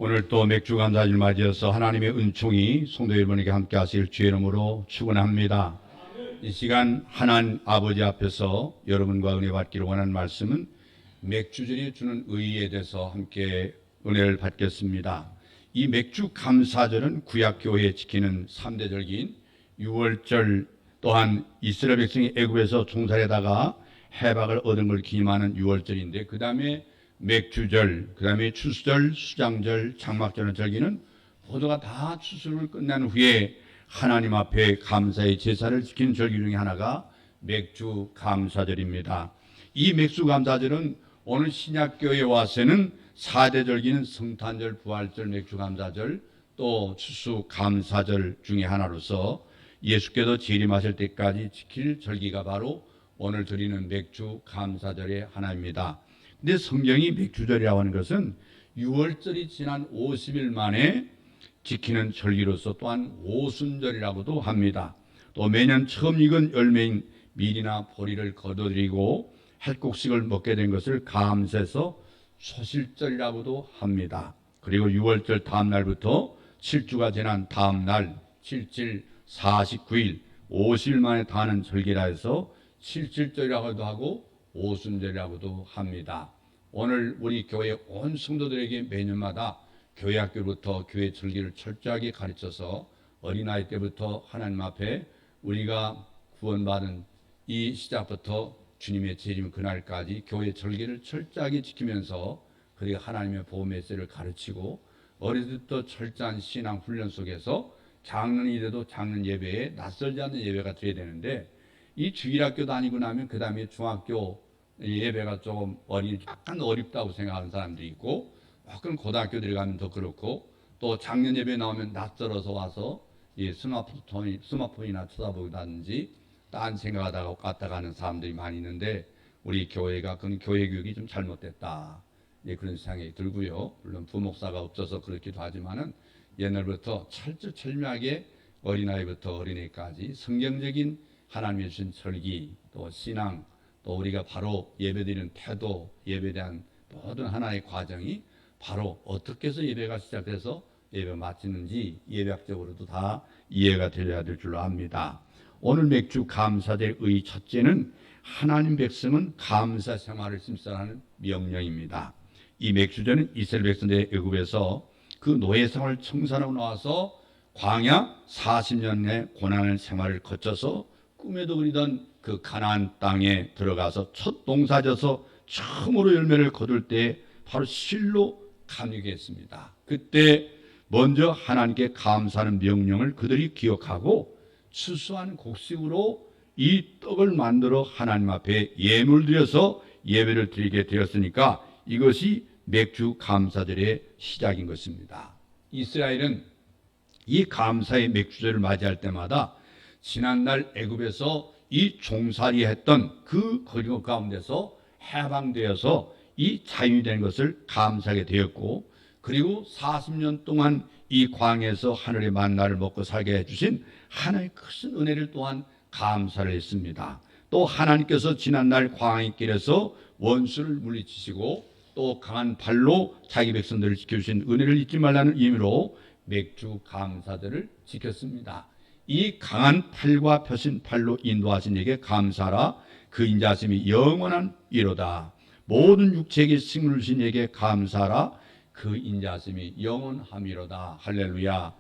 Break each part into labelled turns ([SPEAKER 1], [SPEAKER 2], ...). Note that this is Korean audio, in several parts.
[SPEAKER 1] 오늘 또 맥주 감사절 맞이어서 하나님의 은총이 성도 여러분에게 함께 하실 주의 이름으로 축원합니다. 이 시간 하나님 아버지 앞에서 여러분과 은혜 받기를 원하는 말씀은 맥주절이 주는 의의에 대해서 함께 은혜를 받겠습니다. 이 맥주 감사절은 구약교회에 지키는 3대 절기인 유월절, 또한 이스라엘 백성이 애굽에서 종살에다가 해박을 얻은 걸 기념하는 유월절인데, 그 다음에 맥주절, 그 다음에 추수절, 수장절, 장막절 절기는 모두가 다 추수를 끝난 후에 하나님 앞에 감사의 제사를 지키는 절기 중에 하나가 맥주 감사절입니다. 이 맥주 감사절은 오늘 신약교회에 와서는 4대 절기는 성탄절, 부활절, 맥주 감사절, 또 추수 감사절 중에 하나로서 예수께서 재림하실 때까지 지킬 절기가 바로 오늘 드리는 맥주 감사절의 하나입니다. 근데 성경이 맥주절이라고 하는 것은 6월절이 지난 50일 만에 지키는 절기로서 또한 오순절이라고도 합니다. 또 매년 처음 익은 열매인 밀이나 보리를 거둬들이고 햇곡식을 먹게 된 것을 감사해서 소실절이라고도 합니다. 그리고 6월절 다음 날부터 7주가 지난 다음 날 7질 49일 50일 만에 다하는 절기라 해서 7.7절이라고도 하고 오순절이라고도 합니다. 오늘 우리 교회 온 성도들에게 매년마다 교회 학교부터 교회 절기를 철저하게 가르쳐서 어린아이 때부터 하나님 앞에 우리가 구원받은 이 시작부터 주님의 재림 그날까지 교회 절기를 철저하게 지키면서 그리고 하나님의 보호 메시지를 가르치고 어릴 때부터 철저한 신앙 훈련 속에서 장년이 돼도 장년 예배에 낯설지 않는 예배가 되어야 되는데, 이 주일학교 다니고 나면 그 다음에 중학교 예배가 조금 약간 어렵다고 생각하는 사람들이 있고, 혹은 고등학교 들어가면 더 그렇고, 또 작년 예배 나오면 낯설어서 와서 스마트폰이나 쳐다보다든지 딴 생각하다가 갔다 가는 사람들이 많이 있는데, 우리 교회가 그건 교회 교육이 좀 잘못됐다, 그런 생각이 들고요. 물론 부목사가 없어서 그렇기도 하지만은 옛날부터 철저철미하게 어린아이부터 어린이까지 성경적인 하나님의 주신 절기, 또 신앙, 또 우리가 바로 예배드리는 태도, 예배에 대한 모든 하나의 과정이 바로 어떻게 해서 예배가 시작돼서 예배 마치는지 예배학적으로도 다 이해가 되어야 될 줄로 압니다. 오늘 맥주 감사절의 첫째는 하나님 백성은 감사 생활을 심사하는 명령입니다. 이 맥주절은 이스라엘 백성들의 애굽에서 그 노예 생활을 청산하고 나와서 광야 40년의 고난의 생활을 거쳐서 꿈에도 그리던 그 가나안 땅에 들어가서 첫 농사져서 처음으로 열매를 거둘 때 바로 실로 감격했습니다. 그때 먼저 하나님께 감사하는 명령을 그들이 기억하고 추수한 곡식으로 이 떡을 만들어 하나님 앞에 예물 드려서 예배를 드리게 되었으니까 이것이 맥주 감사절의 시작인 것입니다. 이스라엘은 이 감사의 맥주절을 맞이할 때마다 지난날 애굽에서 이 종살이 했던 그 거리고 가운데서 해방되어서 이 자유이 된 것을 감사하게 되었고, 그리고 40년 동안 이 광야에서 하늘의 만나를 먹고 살게 해주신 하나님의 큰 은혜를 또한 감사를 했습니다. 또 하나님께서 지난날 광야 길에서 원수를 물리치시고 또 강한 발로 자기 백성들을 지켜주신 은혜를 잊지 말라는 의미로 맥주 감사절을 지켰습니다. 이 강한 팔과 펴신 팔로 인도하신 이에게 감사하라. 그 인자심이 영원한 이로다. 모든 육체에게 승리를 주신 이에게 감사하라. 그 인자심이 영원함이로다. 할렐루야.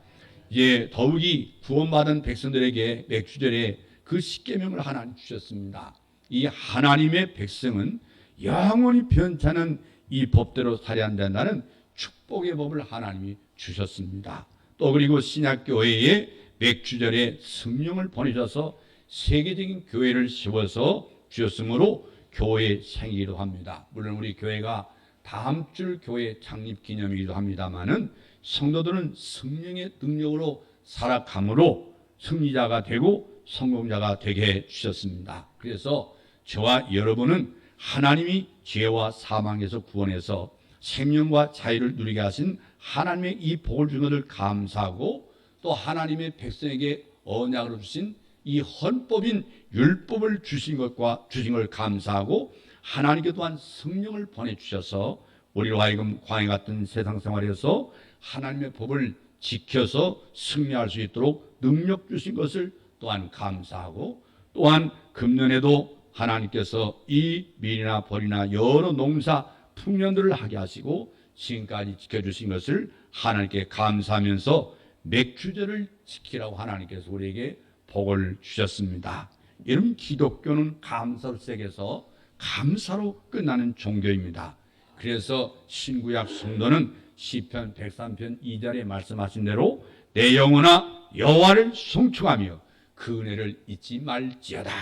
[SPEAKER 1] 이제 더욱이 구원받은 백성들에게 맥주절에 그 십계명을 하나님 주셨습니다. 이 하나님의 백성은 영원히 변찮은 이 법대로 살아야 한다는 축복의 법을 하나님이 주셨습니다. 또 그리고 신약교회에 맥주절에 성령을 보내셔서 세계적인 교회를 세워서 주셨으므로 교회 생이기도 합니다. 물론 우리 교회가 다음 주 교회 창립 기념이기도 합니다만은 성도들은 성령의 능력으로 살아감으로 승리자가 되고 성공자가 되게 해 주셨습니다. 그래서 저와 여러분은 하나님이 죄와 사망에서 구원해서 생명과 자유를 누리게 하신 하나님의 이 복을 준 것을 감사하고, 또 하나님의 백성에게 언약으로 주신 이 헌법인 율법을 주신 걸 감사하고, 하나님께 또한 성령을 보내주셔서 우리로 하여금 광야 같은 세상 생활에서 하나님의 법을 지켜서 승리할 수 있도록 능력 주신 것을 또한 감사하고, 또한 금년에도 하나님께서 이 밀이나 벌이나 여러 농사 풍년들을 하게 하시고 지금까지 지켜주신 것을 하나님께 감사하면서 맥주절을 지키라고 하나님께서 우리에게 복을 주셨습니다. 여러분, 기독교는 감사로 시작해서 감사로 끝나는 종교입니다. 그래서 신구약 성도는 시편 103편 2절에 말씀하신 대로 내 영혼아 여호와를 송축하며 그 은혜를 잊지 말지어다.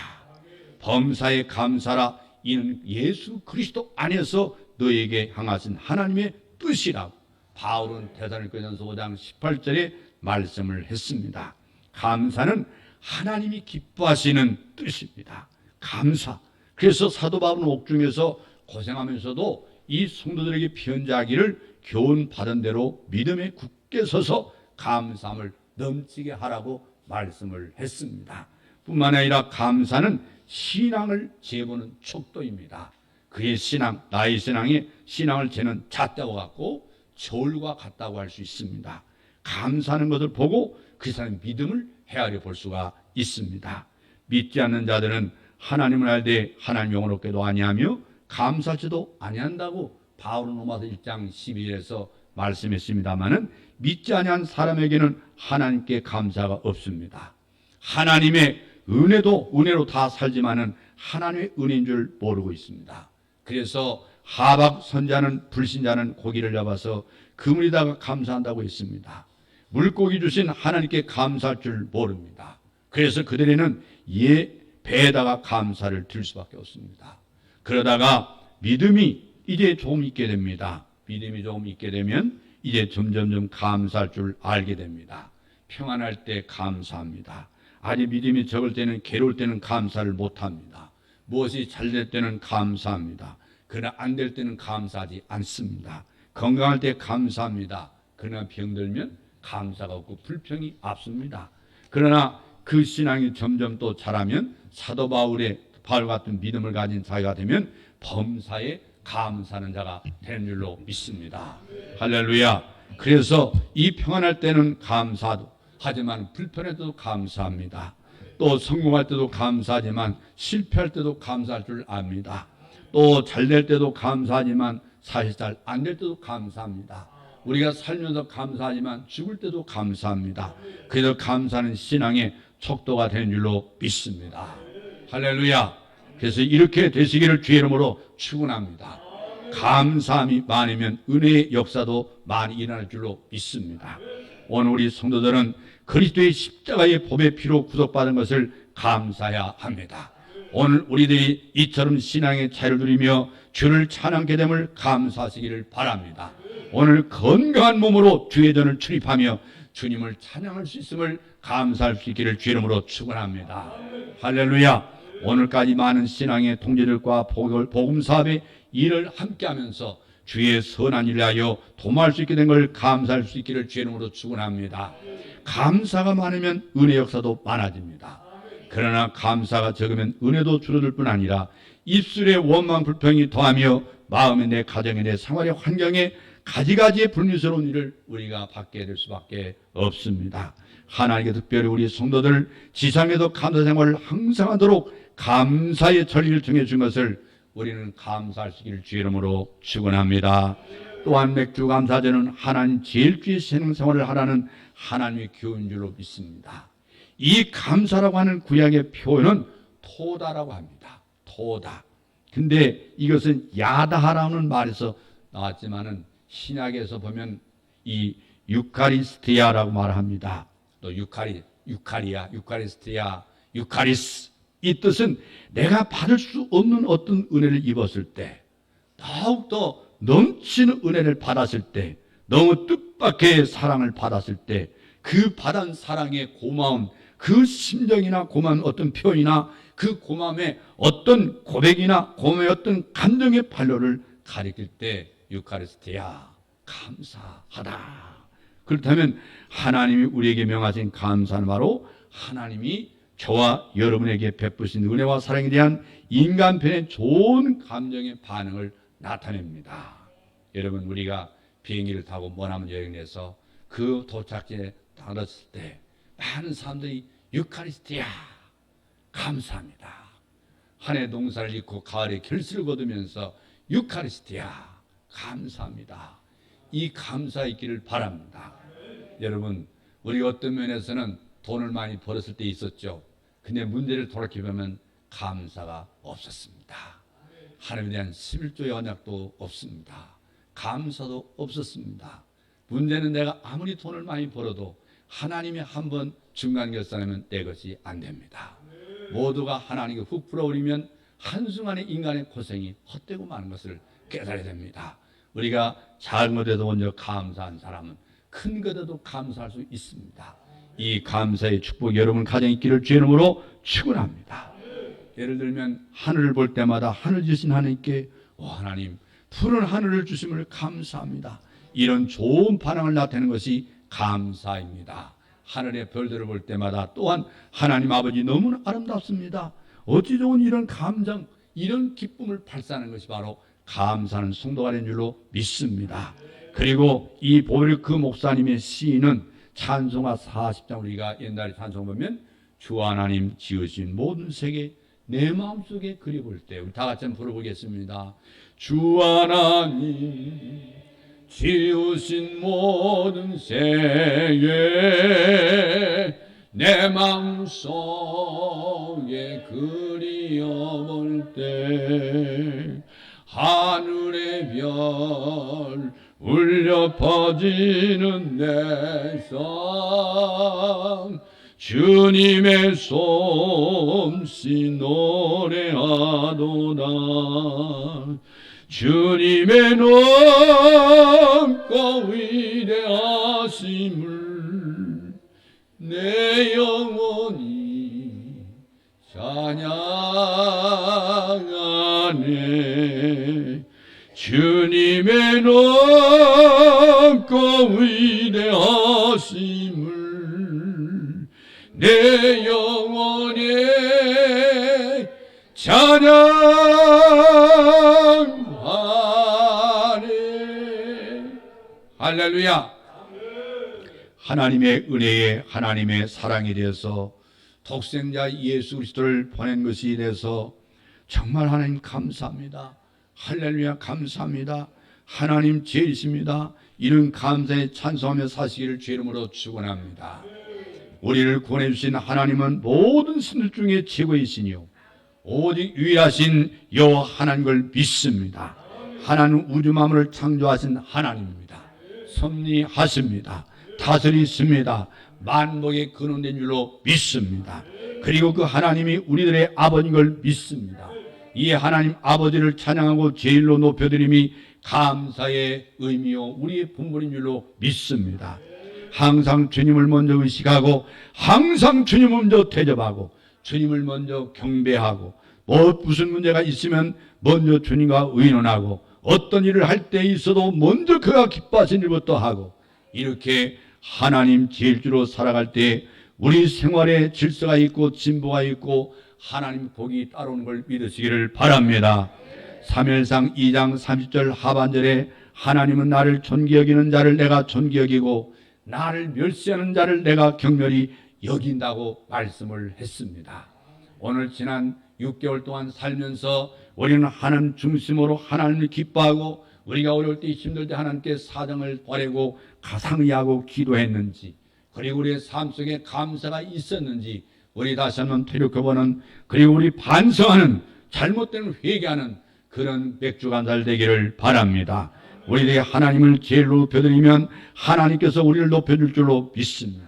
[SPEAKER 1] 범사에 감사라. 이는 예수 그리스도 안에서 너에게 향하신 하나님의 뜻이라고 바울은 데살로니가전서 5장 18절에 말씀을 했습니다. 감사는 하나님이 기뻐하시는 뜻입니다. 감사. 그래서 사도 바울은 옥중에서 고생하면서도 이 성도들에게 편지하기를 교훈 받은 대로 믿음에 굳게 서서 감사함을 넘치게 하라고 말씀을 했습니다. 뿐만 아니라 감사는 신앙을 재보는 척도입니다. 그의 신앙, 나의 신앙을 재는 잣대와 같고 저울과 같다고 할 수 있습니다. 감사하는 것을 보고 그 사람의 믿음을 헤아려 볼 수가 있습니다. 믿지 않는 자들은 하나님을 알되 하나님 영원롭게도 아니하며 감사하지도 아니한다고 바울은 로마서 1장 12절에서 말씀했습니다마는 믿지 아니한 사람에게는 하나님께 감사가 없습니다. 하나님의 은혜로 다 살지만은 하나님의 은혜인 줄 모르고 있습니다. 그래서 하박 선자는 불신자는 고기를 잡아서 그물에다가 감사한다고 했습니다. 물고기 주신 하나님께 감사할 줄 모릅니다. 그래서 그들에는 배에다가 감사를 들 수밖에 없습니다. 그러다가 믿음이 이제 조금 있게 됩니다. 믿음이 조금 있게 되면 이제 점점점 감사할 줄 알게 됩니다. 평안할 때 감사합니다. 아직 믿음이 적을 때는, 괴로울 때는 감사를 못합니다. 무엇이 잘 될 때는 감사합니다. 그러나 안 될 때는 감사하지 않습니다. 건강할 때 감사합니다. 그러나 병들면 감사가 없고 불평이 앞섭니다. 그러나 그 신앙이 점점 또 자라면 사도 바울 같은 믿음을 가진 자가 되면 범사에 감사하는 자가 되는 줄로 믿습니다. 할렐루야. 그래서 이 평안할 때는 감사도 하지만 불편할 때도 감사합니다. 또 성공할 때도 감사하지만 실패할 때도 감사할 줄 압니다. 또 잘 될 때도 감사하지만 사실 잘 안 될 때도 감사합니다. 우리가 살면서 감사하지만 죽을 때도 감사합니다. 그래서 감사는 신앙의 척도가 되는 줄로 믿습니다. 할렐루야. 그래서 이렇게 되시기를 주의 이름으로 축원합니다. 감사함이 많으면 은혜의 역사도 많이 일어날 줄로 믿습니다. 오늘 우리 성도들은 그리스도의 십자가의 보배 피로 구속받은 것을 감사해야 합니다. 오늘 우리들이 이처럼 신앙의 차이를 누리며 주를 찬양하게 됨을 감사하시기를 바랍니다. 오늘 건강한 몸으로 주의 전을 출입하며 주님을 찬양할 수 있음을 감사할 수 있기를 주의 이름으로 축원합니다. 할렐루야. 오늘까지 많은 신앙의 통제들과 복음사업의 일을 함께하면서 주의 선한 일을 하여 도모할 수 있게 된 걸 감사할 수 있기를 주의 이름으로 축원합니다. 감사가 많으면 은혜 역사도 많아집니다. 그러나 감사가 적으면 은혜도 줄어들 뿐 아니라 입술에 원망 불평이 더하며 마음에 내 가정에 내 생활의 환경에 가지가지의 불미스러운 일을 우리가 받게 될 수밖에 없습니다. 하나님께 특별히 우리 성도들 지상에도 감사 생활을 항상 하도록 감사의 전리를 정해준 것을 우리는 감사할 수 있기를 주의 이름으로 축원합니다. 또한 맥주 감사제는 하나님 제일 귀의 신앙생활을 하라는 하나님의 교훈인 줄로 믿습니다. 이 감사라고 하는 구약의 표현은 토다라고 합니다. 토다. 근데 이것은 야다하라는 말에서 나왔지만은 신약에서 보면 이 유카리스티아라고 말합니다. 또 유카리스티아, 유카리스. 이 뜻은 내가 받을 수 없는 어떤 은혜를 입었을 때, 더욱더 넘치는 은혜를 받았을 때, 너무 뜻밖의 사랑을 받았을 때, 그 받은 사랑의 고마움, 그 심정이나 고마운 어떤 표현이나 그 고마움의 어떤 고백이나 고마움의 어떤 감정의 발로를 가리킬 때 유카리스티아, 감사하다. 그렇다면 하나님이 우리에게 명하신 감사는 바로 하나님이 저와 여러분에게 베푸신 은혜와 사랑에 대한 인간편의 좋은 감정의 반응을 나타냅니다. 여러분 우리가 비행기를 타고 머나먼 여행해서 그 도착지에 달았을 때 많은 사람들이 유카리스티아 감사합니다. 한 해 농사를 짓고 가을에 결실을 거두면서 유카리스티아 감사합니다. 이 감사 있기를 바랍니다. 여러분 우리 어떤 면에서는 돈을 많이 벌었을 때 있었죠. 근데 문제를 돌이켜보면 감사가 없었습니다. 하나님에 대한 11조의 언약도 없습니다. 감사도 없었습니다. 문제는 내가 아무리 돈을 많이 벌어도 하나님이 한번 중간 결산하면 내 것이 안 됩니다. 모두가 하나님께 훅 불어오르면 한순간에 인간의 고생이 헛되고 마는 것을 깨달아야 됩니다. 우리가 작은 것에도 먼저 감사한 사람은 큰 것에도 감사할 수 있습니다. 이 감사의 축복이 여러분 가정에 있기를 주의 이름으로 축원합니다. 예를 들면 하늘을 볼 때마다 하늘 주신 하나님께 하나님 푸른 하늘을 주심을 감사합니다. 이런 좋은 반응을 나타내는 것이 감사입니다. 하늘의 별들을 볼 때마다 또한 하나님 아버지 너무나 아름답습니다. 어찌 좋은 이런 감정, 이런 기쁨을 발산하는 것이 바로 감사하는 성도가 된 줄로 믿습니다. 그리고 이 보벨 그 목사님의 시인은 찬송가 40장 우리가 옛날에 찬송 보면 주 하나님 지으신 모든 세계 내 마음속에 그려볼 때 우리 다 같이 한번 불러보겠습니다. 주 하나님 지으신 모든 세계 내 마음속에 그려볼 때 하늘의 별 울려 퍼지는 내 삶 주님의 솜씨 노래하도다. 주님의 높고 위대하심을 내 영혼이 찬양하네. 주님의 높고 위대하심을 내 영혼이 찬양하네. 할렐루야. 하나님의 은혜에 하나님의 사랑에 대해서 독생자 예수 그리스도를 보낸 것에 대해서 정말 하나님 감사합니다. 할렐루야 감사합니다. 하나님 죄이십니다. 이런 감사에 찬송하며 사시기를 주의 이름으로 축원합니다. 우리를 구원해 주신 하나님은 모든 신들 중에 최고이시니요 오직 유일하신 여호와 하나님을 믿습니다. 하나님 우주 만물을 창조하신 하나님입니다. 섭리하십니다. 다스리십니다. 만복의 근원된 줄로 믿습니다. 그리고 그 하나님이 우리들의 아버지인 걸 믿습니다. 이 하나님 아버지를 찬양하고 제일로 높여드림이 감사의 의미요 우리의 분본인 줄로 믿습니다. 항상 주님을 먼저 의식하고 항상 주님을 먼저 대접하고 주님을 먼저 경배하고 무슨 문제가 있으면 먼저 주님과 의논하고 어떤 일을 할 때 있어도 먼저 그가 기뻐하신 일부터 하고 이렇게 하나님 제일주로 살아갈 때 우리 생활에 질서가 있고 진보가 있고 하나님 복이 따라오는 걸 믿으시기를 바랍니다. 사무엘상 2장 30절 하반절에 하나님은 나를 존귀 여기는 자를 내가 존귀 여기고 나를 멸시하는 자를 내가 경멸히 여긴다고 말씀을 했습니다. 오늘 지난 6개월 동안 살면서 우리는 하나님 중심으로 하나님을 기뻐하고 우리가 어려울 때 힘들 때 하나님께 사정을 버리고 가상의하고 기도했는지 그리고 우리의 삶 속에 감사가 있었는지 우리 다시 한번 되돌아보는 그리고 우리 반성하는 잘못된 회개하는 그런 맥주간달 되기를 바랍니다. 우리에게 하나님을 제일로 높여드리면 하나님께서 우리를 높여줄 줄로 믿습니다.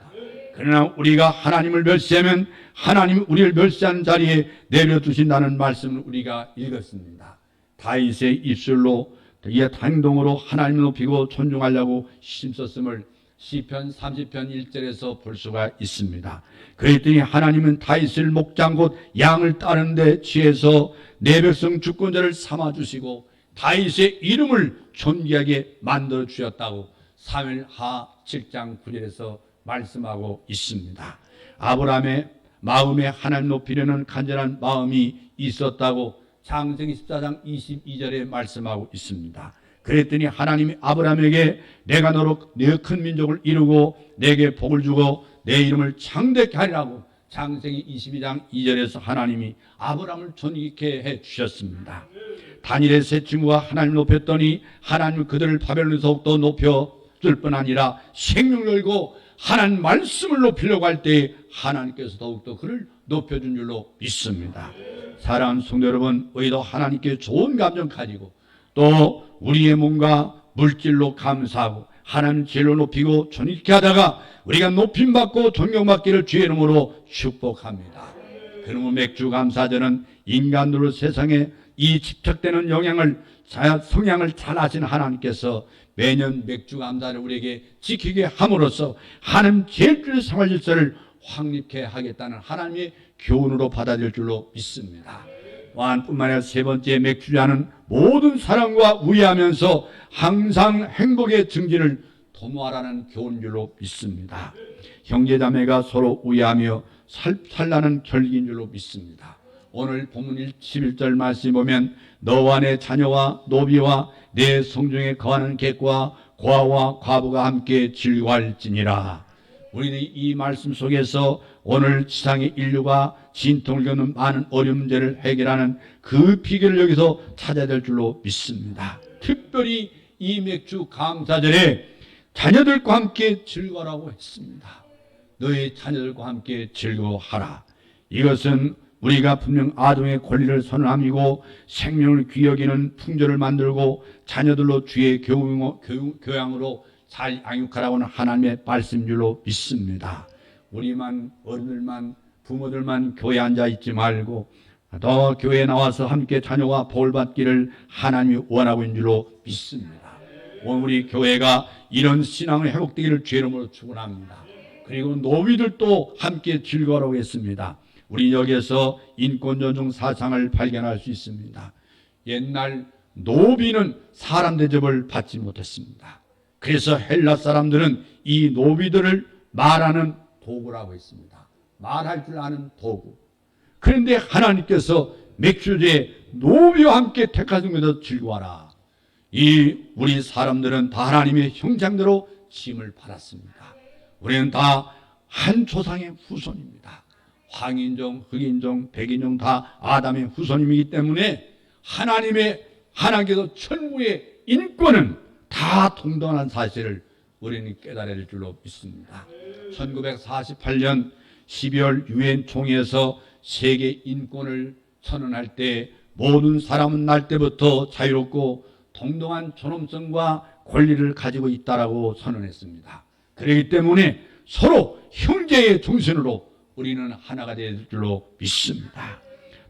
[SPEAKER 1] 그러나 우리가 하나님을 멸시하면 하나님이 우리를 멸시하는 자리에 내려두신다는 말씀을 우리가 읽었습니다. 다윗의 입술로 이 행동으로 하나님을 높이고 존중하려고 힘썼음을 시편 30편 1절에서 볼 수가 있습니다. 그랬더니 하나님은 다윗을 목장 곧 양을 따르는데 취해서 내 백성 주권자를 삼아주시고 다윗의 이름을 존귀하게 만들어 주셨다고 사무엘하 7장 9절에서 말씀하고 있습니다. 아브라함의 마음에 하나님 높이려는 간절한 마음이 있었다고 창세기 14장 22절에 말씀하고 있습니다. 그랬더니 하나님이 아브라함에게 내가 너로 네 큰 민족을 이루고 내게 복을 주고 내 이름을 창대케 하리라고 창세기 22장 2절에서 하나님이 아브라함을 존귀케 해 주셨습니다. 다니엘의 세 친구가 하나님 높였더니 하나님 그들을 바벨론에서 더욱더 높여줄 뿐 아니라 생명을 열고 하나님 말씀을 높이려고 할 때 하나님께서 더욱더 그를 높여준 줄로 믿습니다. 사랑하는 성도 여러분, 우리도 하나님께 좋은 감정 가지고 또 우리의 몸과 물질로 감사하고 하나님 진리로 높이고 존귀케 하다가 우리가 높임받고 존경받기를 주의 이름으로 축복합니다. 그러므로 맥주 감사절은 인간으로 세상에 이 집착되는 성향을 잘 아시는 하나님께서 매년 맥주 감사를 우리에게 지키게 함으로써 하나님 제일주의 생활 질서를 확립케 하겠다는 하나님의 교훈으로 받아들일 줄로 믿습니다. 또한 뿐만 아니라 세 번째, 맥주자는 모든 사람과 우애하면서 항상 행복의 증진을 도모하라는 교훈 줄로 믿습니다. 형제자매가 서로 우애하며 살라는 결기인 줄로 믿습니다. 오늘 본문 11절 말씀 보면 너와 내 자녀와 노비와 내 성중에 거하는 객과 고아와 과부가 함께 즐거워할지니라. 우리는 이 말씀 속에서 오늘 지상의 인류가 진통을 겪는 많은 어려운 문제를 해결하는 그 비결을 여기서 찾아야 될 줄로 믿습니다. 특별히 이 맥주 감사절에 자녀들과 함께 즐거워라고 했습니다. 너희 자녀들과 함께 즐거워하라. 이것은 우리가 분명 아동의 권리를 선언함이고 생명을 귀히 여기는 풍조를 만들고 자녀들로 주의 교양으로 잘 양육하라고 하는 하나님의 말씀줄로 믿습니다. 우리만 어른들만 부모들만 교회에 앉아있지 말고 더 교회에 나와서 함께 자녀가 복을 받기를 하나님이 원하고 있는 줄로 믿습니다. 오늘 우리 교회가 이런 신앙의 회복되기를 주의 이름으로 축원합니다. 그리고 노비들도 함께 즐거워라고 했습니다. 우리 여기에서 인권존중 사상을 발견할 수 있습니다. 옛날 노비는 사람 대접을 받지 못했습니다. 그래서 헬라 사람들은 이 노비들을 말하는 도구라고 했습니다. 말할 줄 아는 도구. 그런데 하나님께서 맥주제에 노비와 함께 택하신 것에서 즐거워하라. 우리 사람들은 다 하나님의 형상대로 지음을 받았습니다. 우리는 다 한 조상의 후손입니다. 황인종, 흑인종, 백인종 다 아담의 후손이기 때문에 하나님께서 천국의 인권은 다 동등한 사실을 우리는 깨달아야 될 줄로 믿습니다. 1948년 12월 유엔 총회에서 세계 인권을 선언할 때 모든 사람은 날 때부터 자유롭고 동등한 존엄성과 권리를 가지고 있다라고 선언했습니다. 그렇기 때문에 서로 형제의 정신으로 우리는 하나가 될 줄로 믿습니다.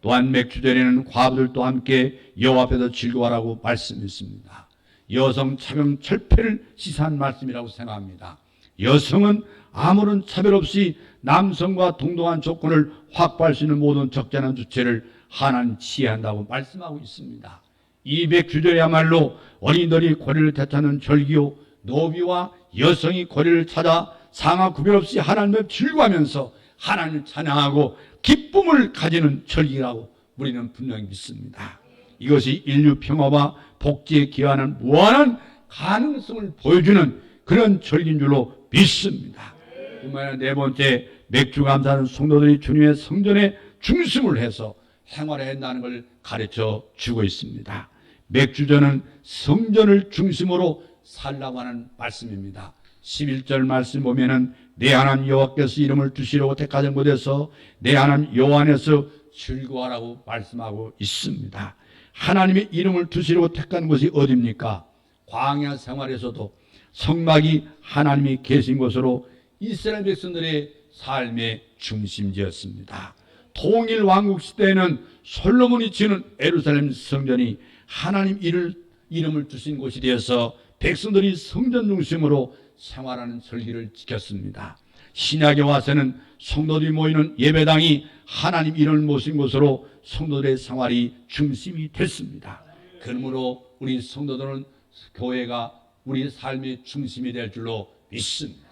[SPEAKER 1] 또한 맥주절에는 과부들도 함께 여호와 앞에서 즐거워하라고 말씀했습니다. 여성 차별 철폐를 시사한 말씀이라고 생각합니다. 여성은 아무런 차별 없이 남성과 동등한 조건을 확보할 수 있는 모든 적절한 주체를 하나님 지혜한다고 말씀하고 있습니다. 이 맥주절이야말로 어린이들이 권리를 되찾는 절기요, 노비와 여성이 권리를 찾아 상하 구별 없이 하나님을 즐거워하면서 하나님을 찬양하고 기쁨을 가지는 절기라고 우리는 분명히 믿습니다. 이것이 인류 평화와 복지에 기여하는 무한한 가능성을 보여주는 그런 절기인 줄로 믿습니다. 뿐만 아니라 네 번째, 맥주 감사하는 성도들이 주님의 성전에 중심을 해서 생활해야 한다는 걸 가르쳐 주고 있습니다. 맥주전은 성전을 중심으로 살라고 하는 말씀입니다. 11절 말씀 보면은 내 하나님 여호와께서 이름을 두시려고 택하신 곳에서 내 하나님 여호와 안에서 즐거워하라고 말씀하고 있습니다. 하나님의 이름을 두시려고 택한 곳이 어디입니까? 광야 생활에서도 성막이 하나님이 계신 곳으로 이스라엘 백성들의 삶의 중심지였습니다. 통일 왕국 시대에는 솔로몬이 지은 예루살렘 성전이 하나님 이름을 두신 곳이 되어서 백성들이 성전 중심으로 생활하는 절기를 지켰습니다. 신약에 와서는 성도들이 모이는 예배당이 하나님 이름을 모신 곳으로 성도들의 생활이 중심이 됐습니다. 그러므로 우리 성도들은 교회가 우리 삶의 중심이 될 줄로 믿습니다.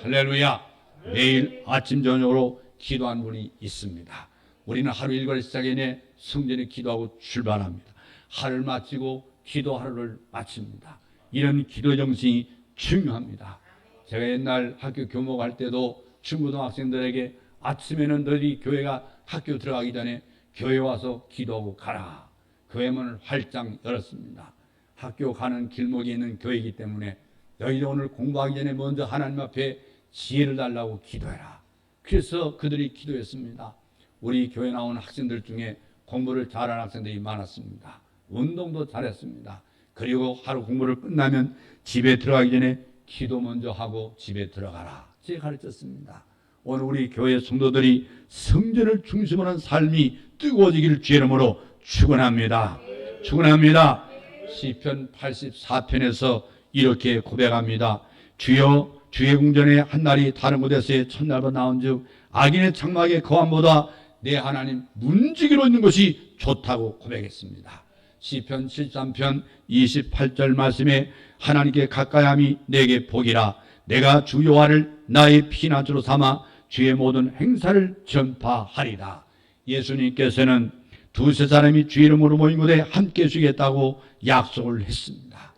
[SPEAKER 1] 할렐루야. 매일 아침 저녁으로 기도하는 분이 있습니다. 우리는 하루 일과를 시작해 성전에 기도하고 출발합니다. 하루를 마치고 기도 하루를 마칩니다. 이런 기도 정신이 중요합니다. 제가 옛날 학교 교목할 때도 중고등학생들에게 아침에는 너희 교회가 학교 들어가기 전에 교회 와서 기도하고 가라. 교회 문을 활짝 열었습니다. 학교 가는 길목에 있는 교회이기 때문에 너희들 오늘 공부하기 전에 먼저 하나님 앞에 지혜를 달라고 기도해라. 그래서 그들이 기도했습니다. 우리 교회 나온 학생들 중에 공부를 잘하는 학생들이 많았습니다. 운동도 잘했습니다. 그리고 하루 공부를 끝나면 집에 들어가기 전에 기도 먼저 하고 집에 들어가라. 제가 가르쳤습니다. 오늘 우리 교회 성도들이 성전을 중심으로 한 삶이 뜨거워지기를 주의 이름으로 축원합니다. 축원합니다. 시편 84편에서 이렇게 고백합니다. 주여 주의 궁전에 한날이 다른 곳에서의 첫날보다 나은즉 악인의 장막의 거함보다 내 하나님 문지기로 있는 것이 좋다고 고백했습니다. 시편 73편 28절 말씀에 하나님께 가까이함이 내게 복이라. 내가 주 여호와를 나의 피난처로 삼아 주의 모든 행사를 전파하리라. 예수님께서는 두세 사람이 주 이름으로 모인 곳에 함께 쉬겠다고 약속을 했습니다.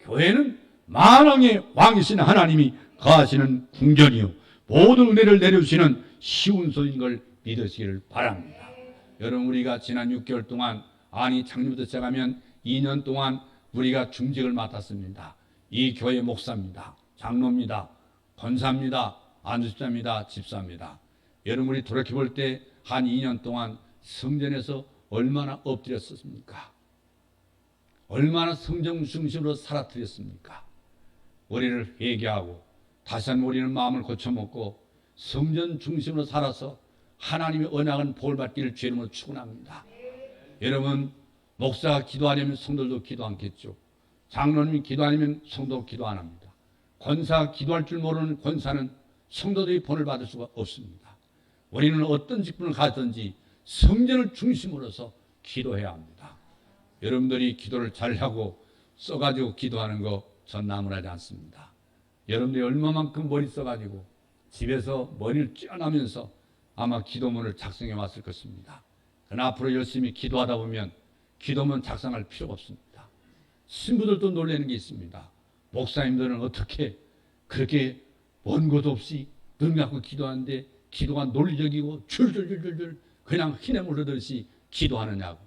[SPEAKER 1] 교회는 만왕의 왕이신 하나님이 거하시는 궁전이요 모든 은혜를 내려주시는 시운소인 걸 믿으시기를 바랍니다. 여러분, 우리가 지난 6개월 동안 작년부터 시작하면 2년 동안 우리가 중직을 맡았습니다. 이 교회 목사입니다. 장로입니다. 권사입니다. 안수집사입니다. 집사입니다. 여러분, 우리 돌이켜볼 때 한 2년 동안 성전에서 얼마나 엎드렸습니까? 얼마나 성전 중심으로 살아드렸습니까? 우리를 회개하고 다시 한번 우리는 마음을 고쳐먹고 성전 중심으로 살아서 하나님의 언약은 복을 받기를 주의 이름으로 축원합니다. 여러분, 목사가 기도하려면 성도들도 기도 않겠죠. 장로님이 기도하려면 성도 기도 안 합니다. 권사가 기도할 줄 모르는 권사는 성도들이 본을 받을 수가 없습니다. 우리는 어떤 직분을 가졌든지 성전을 중심으로서 기도해야 합니다. 여러분들이 기도를 잘하고 써가지고 기도하는 거 전 나무라지 않습니다. 여러분들이 얼마만큼 머리 써가지고 집에서 머리를 쬐어나면서 아마 기도문을 작성해 왔을 것입니다. 그러나 앞으로 열심히 기도하다 보면 기도문 작성할 필요가 없습니다. 신부들도 놀라는 게 있습니다. 목사님들은 어떻게 그렇게 먼 곳 없이 눈 감고 기도하는데 기도가 논리적이고 줄줄줄줄 그냥 희내물 흐르듯이 기도하느냐고.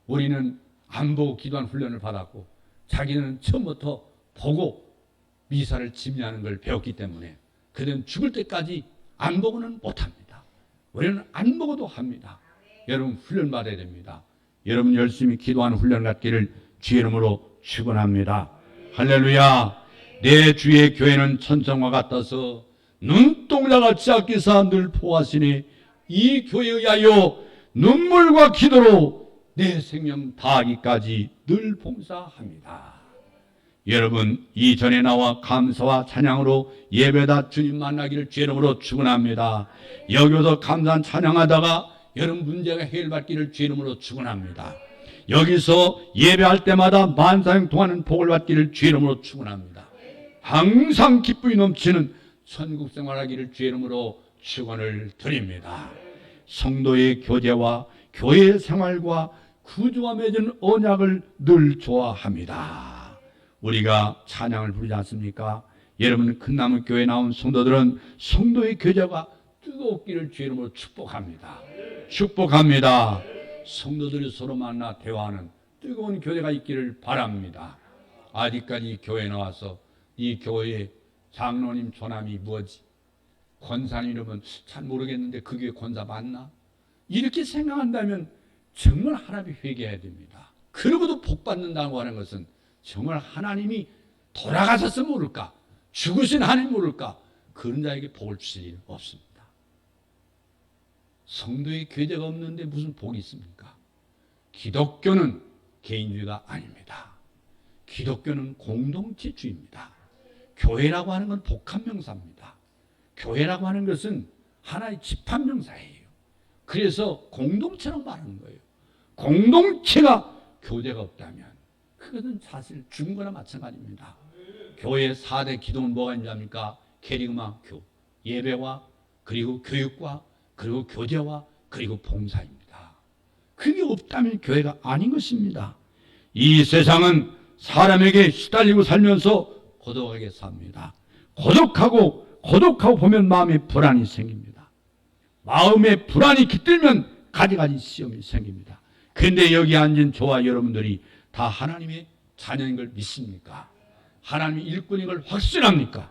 [SPEAKER 1] 우리는 안 보고 기도하는 훈련을 받았고 자기는 처음부터 보고 미사를 집례하는 걸 배웠기 때문에 그들은 죽을 때까지 안 보고는 못합니다. 우리는 안 보고도 합니다. 여러분, 훈련 받아야 됩니다. 여러분 열심히 기도하는 훈련 갖기를 주의 이름으로 축원합니다. 할렐루야. 내 주의 교회는 천정과 같아서 눈동자같이 아끼사 늘 보하시니 이 교회에 의하여 눈물과 기도로 내 생명 다하기까지 늘 봉사합니다. 여러분, 이전에 나와 감사와 찬양으로 예배다 주님 만나기를 주의 이름으로 축원합니다. 여기서 감사한 찬양하다가 여러분 문제가 해결받기를 주의 이름으로 축원합니다. 여기서 예배할 때마다 만사형 통하는 복을 받기를 주의 이름으로 축원합니다. 항상 기쁨이 넘치는 천국 생활하기를 주의 이름으로 축원을 드립니다. 성도의 교제와 교회 생활과 구주와 맺은 언약을 늘 좋아합니다. 우리가 찬양을 부르지 않습니까? 여러분, 큰나무 교회에 나온 성도들은 성도의 교제가 뜨겁기를 주의 이름으로 축복합니다. 축복합니다. 성도들이 서로 만나 대화하는 뜨거운 교제가 있기를 바랍니다. 아직까지 교회에 나와서 이 교회의 장로님 조남이 뭐지? 권사님 이름은 잘 모르겠는데 그 교회 권사 맞나? 이렇게 생각한다면 정말 하나님이 회개해야 됩니다. 그러고도 복 받는다고 하는 것은 정말 하나님이 돌아가셨으면 모를까? 죽으신 하나님 모를까? 그런 자에게 복을 주실 일 없습니다. 성도의 교제가 없는데 무슨 복이 있습니까? 기독교는 개인주의가 아닙니다. 기독교는 공동체주의입니다. 교회라고 하는 건 복합명사입니다. 교회라고 하는 것은 하나의 집합명사예요. 그래서 공동체라고 말하는 거예요. 공동체가 교제가 없다면 그것은 사실 죽은 거나 마찬가지입니다. 교회의 4대 기도는 뭐가 있는지 압니까? 캐리그마 교, 예배와 그리고 교육과 그리고 교제와 그리고 봉사입니다. 그게 없다면 교회가 아닌 것입니다. 이 세상은 사람에게 시달리고 살면서 고독하게 삽니다. 고독하고 보면 마음에 불안이 생깁니다. 마음에 불안이 깃들면 가지가지 시험이 생깁니다. 그런데 여기 앉은 저와 여러분들이 다 하나님의 자녀인 걸 믿습니까? 하나님의 일꾼인 걸 확신합니까?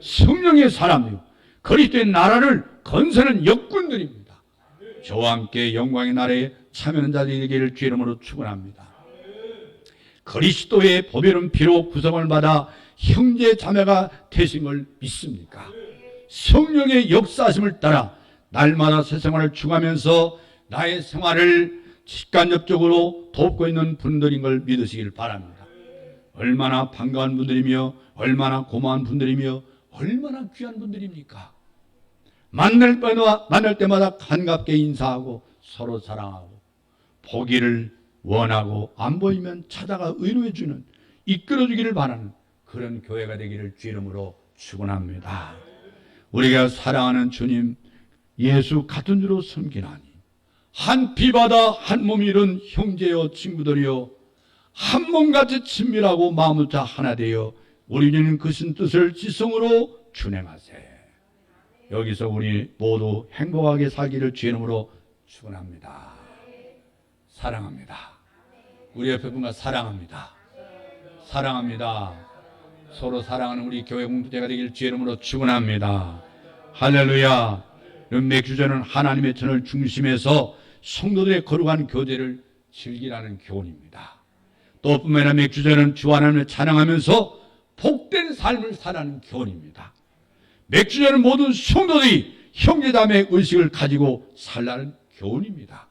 [SPEAKER 1] 성령의 사람이요, 그리스도의 나라를 건설하는 역군들입니다. 저와 함께 영광의 나라에 참여하는 자들이 되기를 주의 이름으로 축원합니다. 그리스도의 보배로운 피로 구성을 받아 형제 자매가 되신 걸 믿습니까? 성령의 역사하심을 따라 날마다 새 생활을 추구하면서 나의 생활을 직간접적으로 돕고 있는 분들인 걸 믿으시길 바랍니다. 얼마나 반가운 분들이며 얼마나 고마운 분들이며 얼마나 귀한 분들입니까? 만날 때마다 반갑게 인사하고 서로 사랑하고 보기를 원하고 안 보이면 찾아가 의로해 주는, 이끌어 주기를 바라는 그런 교회가 되기를 주 이름으로 축원합니다. 우리가 사랑하는 주님 예수 같은 주로 섬기나니 한 피바다 한 몸이 이룬 형제여 친구들이여 한 몸같이 친밀하고 마음을 다 하나 되어 우리 주님 크신 뜻을 지성으로 준행하세. 여기서 우리 모두 행복하게 살기를 주 이름으로 축원합니다. 사랑합니다. 우리 옆에 분과 사랑합니다. 사랑합니다. 서로 사랑하는 우리 교회 공동체가 되기를 주 이름으로 축원합니다. 할렐루야. 맥주전은 하나님의 전을 중심에서 성도들의 거룩한 교제를 즐기라는 교훈입니다. 또 뿐만 아니라 맥주전은 주 하나님을 찬양하면서 복된 삶을 살라는 교훈입니다. 맥주전은 모든 성도들이 형제자매의 의식을 가지고 살라는 교훈입니다.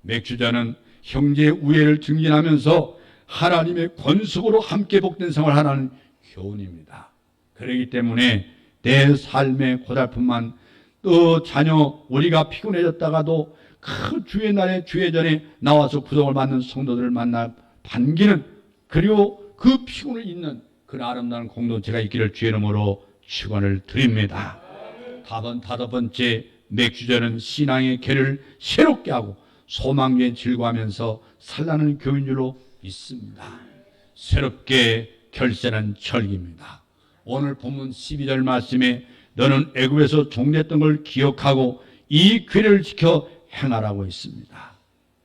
[SPEAKER 1] 맥주전은 형제의 우애를 증진하면서 하나님의 권속으로 함께 복된 생활을 하라는 교훈입니다. 그렇기 때문에 내 삶의 고달픔만, 또 자녀 우리가 피곤해졌다가도 그 주의 날에 주의 전에 나와서 구속을 받는 성도들을 만나 반기는, 그리고 그 피곤을 잊는 그 아름다운 공동체가 있기를 주의 이름으로 축원을 드립니다. 다섯 번째, 맥주전은 신앙의 결을 새롭게 하고 소망에 즐거워하면서 살라는 교인 줄로 믿습니다. 새롭게 결세는 절기입니다. 오늘 본문 12절 말씀에 너는 애굽에서 종됐던 걸 기억하고 이 규례를 지켜 행하라고 있습니다.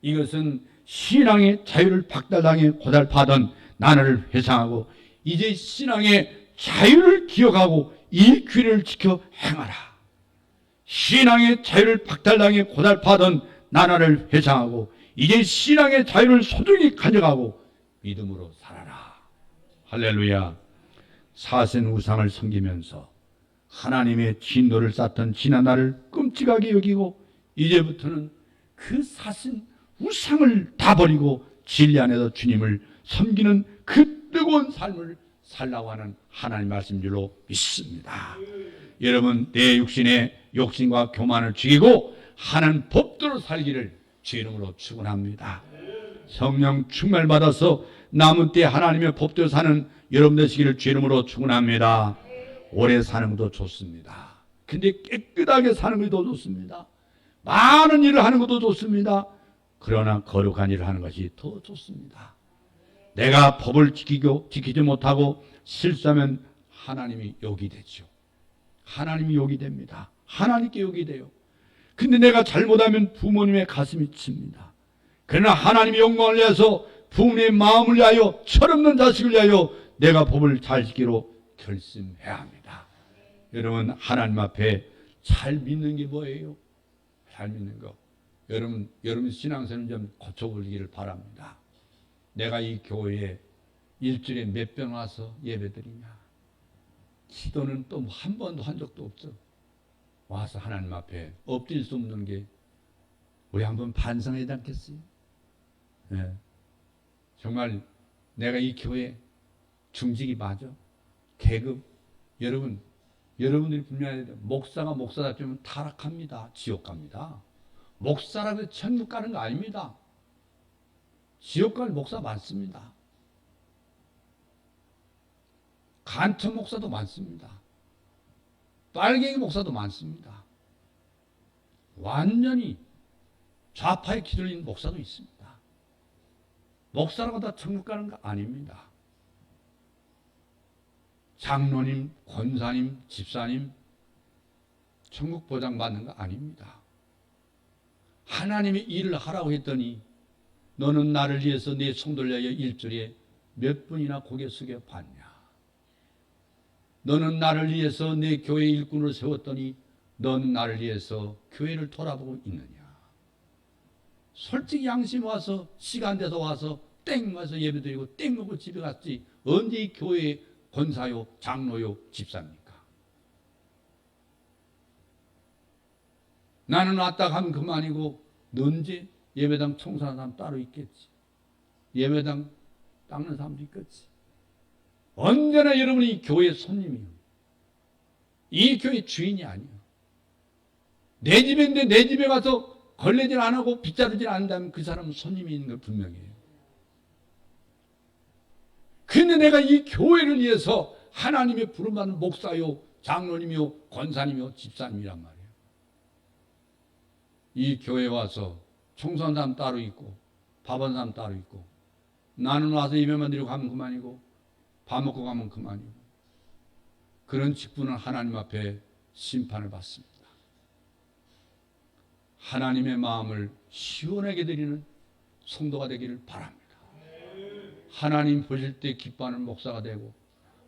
[SPEAKER 1] 이것은 신앙의 자유를 박탈당해 고달파던 나날을 회상하고 이제 신앙의 자유를 기억하고 이 규례를 지켜 행하라. 신앙의 자유를 박탈당해 고달파던 나날을 회상하고 이제 신앙의 자유를 소중히 가져가고 믿음으로 살아라. 할렐루야. 사센 우상을 섬기면서 하나님의 진노를 쌓던 지난 날을 끔찍하게 여기고 이제부터는 그 사신 우상을 다 버리고 진리 안에서 주님을 섬기는 그 뜨거운 삶을 살라고 하는 하나님 말씀줄로 믿습니다. 여러분, 내 육신의 욕심과 교만을 죽이고 하나님 법대로 살기를 주 이름으로 축원합니다. 성령 충만을 받아서 남은 때 하나님의 법대로 사는 여러분 되시기를 주 이름으로 축원합니다. 오래 사는 것도 좋습니다. 근데 깨끗하게 사는 것도 좋습니다. 많은 일을 하는 것도 좋습니다. 그러나 거룩한 일을 하는 것이 더 좋습니다. 내가 법을 지키지 못하고 실수하면 하나님이 욕이 되죠. 하나님이 욕이 됩니다. 하나님께 욕이 돼요. 근데 내가 잘못하면 부모님의 가슴이 칩니다. 그러나 하나님의 영광을 위해서 부모님의 마음을 위하여 철없는 자식을 위하여 내가 법을 잘 지키기로 결심해야 합니다. 여러분, 하나님 앞에 잘 믿는 게 뭐예요? 잘 믿는 거. 여러분 신앙생활 좀 고쳐보기를 바랍니다. 내가 이 교회에 일주일에 몇 번 와서 예배드리냐? 기도는 또 한 번도 한 적도 없어. 와서 하나님 앞에 엎드릴 수 없는 게 우리 한번 반성하지 않겠어요? 네. 정말 내가 이 교회 중직이 맞아? 계급? 여러분들이 분명히 목사가 목사답지만 타락합니다. 지옥 갑니다. 목사라고 해서 천국 가는 거 아닙니다. 지옥 갈 목사 많습니다. 간첩 목사도 많습니다. 빨갱이 목사도 많습니다. 완전히 좌파에 기들린 목사도 있습니다. 목사라고 다 천국 가는 거 아닙니다. 장로님, 권사님, 집사님 천국 보장받는 거 아닙니다. 하나님이 일을 하라고 했더니 너는 나를 위해서 내 성도를 위하여 일주일에 몇 분이나 고개 숙여 봤냐? 너는 나를 위해서 내 교회 일꾼을 세웠더니 너는 나를 위해서 교회를 돌아보고 있느냐? 솔직히 양심 와서 시간 돼서 와서 땡 와서 예배드리고 땡 먹고 집에 갔지 언제 이 교회에 권사요 장로요 집사입니까? 나는 왔다 가면 그만이고 너 언제 예배당 청소하는 사람 따로 있겠지. 예배당 닦는 사람도 있겠지. 언제나 여러분이 교회 손님이요. 이 교회 주인이 아니에요. 내 집인데 내 집에 가서 걸레질 안 하고 빗자루질 안 한다면 그 사람은 손님이 있는 걸 분명해요. 근데 내가 이 교회를 위해서 하나님의 부름받는 목사요, 장로님이요, 권사님이요, 집사님이란 말이에요. 이 교회에 와서 청소한 사람 따로 있고 밥한 사람 따로 있고 나는 와서 예배만 드리고 가면 그만이고 밥 먹고 가면 그만이고 그런 직분은 하나님 앞에 심판을 받습니다. 하나님의 마음을 시원하게 드리는 성도가 되기를 바랍니다. 하나님 보실 때 기뻐하는 목사가 되고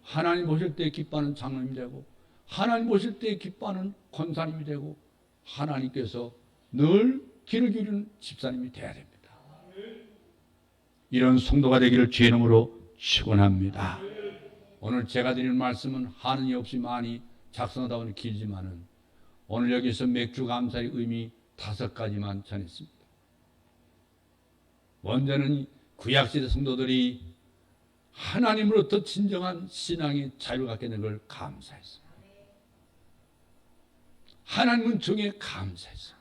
[SPEAKER 1] 하나님 보실 때 기뻐하는 장로님이 되고 하나님 보실 때 기뻐하는 권사님이 되고 하나님께서 늘 귀를 기울이는 집사님이 되어야 됩니다. 이런 성도가 되기를 주의 이름으로 축원합니다. 오늘 제가 드리는 말씀은 한이 없이 많이 작성하다 보니 길지만은 오늘 여기서 맥주 감사의 의미 5가지만 전했습니다. 먼저는 구약시대 성도들이 하나님으로부터 진정한 신앙의 자유를 갖게 된 걸 감사했습니다. 하나님은 정에 감사했습니다.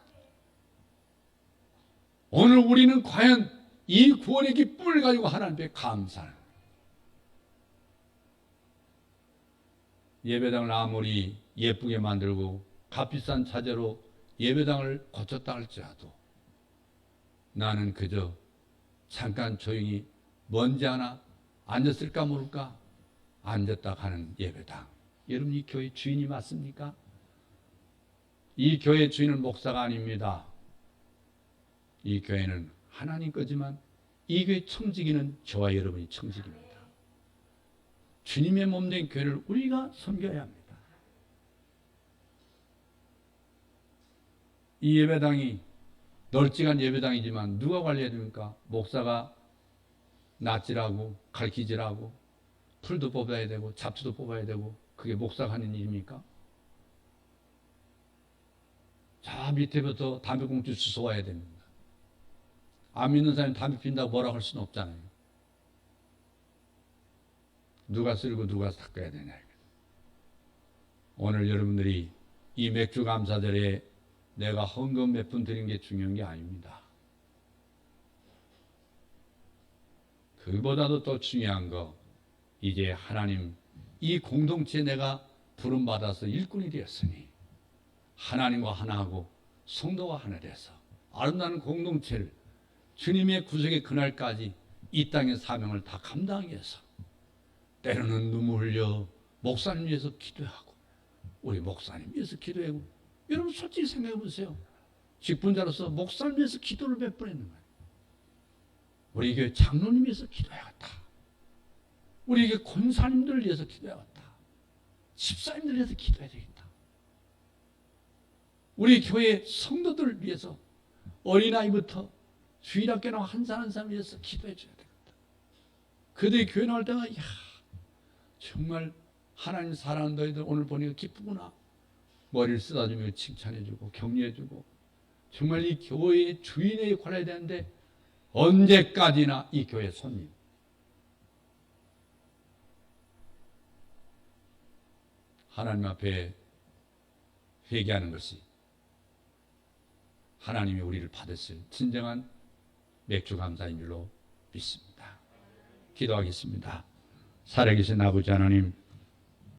[SPEAKER 1] 오늘 우리는 과연 이 구원의 기쁨을 가지고 하나님께 감사합니다. 예배당을 아무리 예쁘게 만들고 값비싼 자재로 예배당을 고쳤다 할지라도 나는 그저 잠깐 조용히 먼지 하나 앉았을까 모를까 앉았다 가는 예배당. 여러분 이 교회 주인이 맞습니까? 이 교회 주인은 목사가 아닙니다. 이 교회는 하나님 거지만 이 교회 청지기는 저와 여러분이 청지기입니다. 주님의 몸된 교회를 우리가 섬겨야 합니다. 이 예배당이 널찍한 예배당이지만 누가 관리해야 됩니까? 목사가 낫질하고 가르치질하고 풀도 뽑아야 되고 잡초도 뽑아야 되고 그게 목사가 하는 일입니까? 저 밑에부터 담배꽁초 주워와야 됩니다. 안 믿는 사람이 담배 핀다고 뭐라고 할 수는 없잖아요. 누가 쓸고 누가 닦아야 되냐. 오늘 여러분들이 이 맥주 감사절에 내가 헌금 몇 푼 드린 게 중요한 게 아닙니다. 그보다도 더 중요한 거 이제 하나님 이 공동체에 내가 부름받아서 일꾼이 되었으니 하나님과 하나하고 성도와 하나 돼서 아름다운 공동체를 주님의 구속의 그날까지 이 땅의 사명을 다 감당하기 위해서 때로는 눈물 흘려 목사님 위해서 기도하고 우리 목사님 위해서 기도하고 여러분 솔직히 생각해 보세요. 직분자로서 목사님 위해서 기도를 몇 번 했는 거예요. 우리 교회 장로님 위해서 기도해야겠다. 우리 교회 권사님들 위해서 기도해야겠다. 집사님들 위해서 기도해야 되겠다. 우리 교회 성도들 위해서 어린아이부터 주일학교 나와 한 사람 한 사람 위해서 기도해 줘야 되겠다. 그들이 교회 나올 때가 야 정말 하나님 사랑하는 너희들 오늘 보니까 기쁘구나. 머리를 쓰다주며 칭찬해주고 격려해주고 정말 이 교회의 주인에 관해야 되는데 언제까지나 이 교회 손님 하나님 앞에 회개하는 것이 하나님이 우리를 받으실 진정한 맥주 감사인 줄로 믿습니다. 기도하겠습니다. 살아계신 아버지 하나님